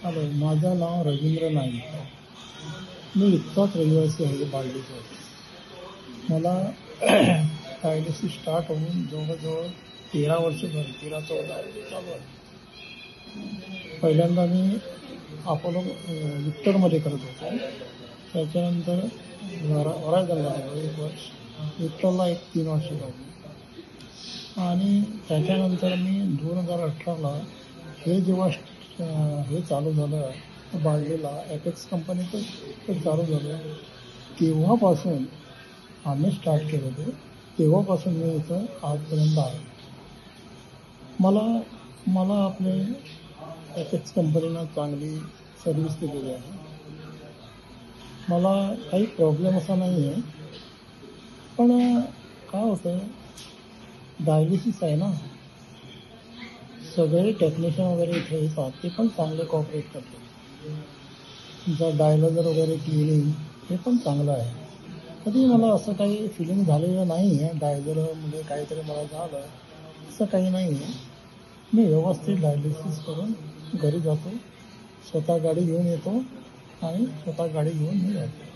Hello, माझं नाव रवींद्र नाईक. मी इतकाच रहिवासी आहे बार्डीचा. मला डायलिसिस स्टार्ट होऊन जवळजवळ 13 वर्ष झाली, 13-14 वर्ष चालू आहे. पहिल्यांदा मी अपोलो विक्टरमध्ये करत होतो. त्याच्यानंतर वरायगलला 1 वर्ष, विक्टरला 3 वर्ष झाली. आणि त्याच्यानंतर मी 2018ला हे जेव्हा हे चालू झालं बार्डीला ॲपेक्स कंपनीचं ते चालू झालं, तेव्हापासून आम्ही स्टार्ट केलं ते. तेव्हापासून मी इथं आजपर्यंत आहे. मला आपले ॲपेक्स कंपनीनं चांगली सर्व्हिस दिलेली आहे. मला काही प्रॉब्लेम असा नाही आहे. पण काय होतं, डायलिसिस आहे ना, सगळे टेक्निशियन वगैरे इथे येतात, ते पण चांगले कॉपरेट करतात. तुमचं डायलॉजर वगैरे क्लिनिंग हे पण चांगलं आहे. कधी मला असं काही फिलिंग झालेलं नाही आहे डायलॉजरमध्ये काहीतरी मला झालं, असं काही नाही आहे. मी व्यवस्थित डायलिसिस करून घरी जातो, स्वतः गाडी घेऊन येतो आणि स्वतः गाडी घेऊन मी जातो.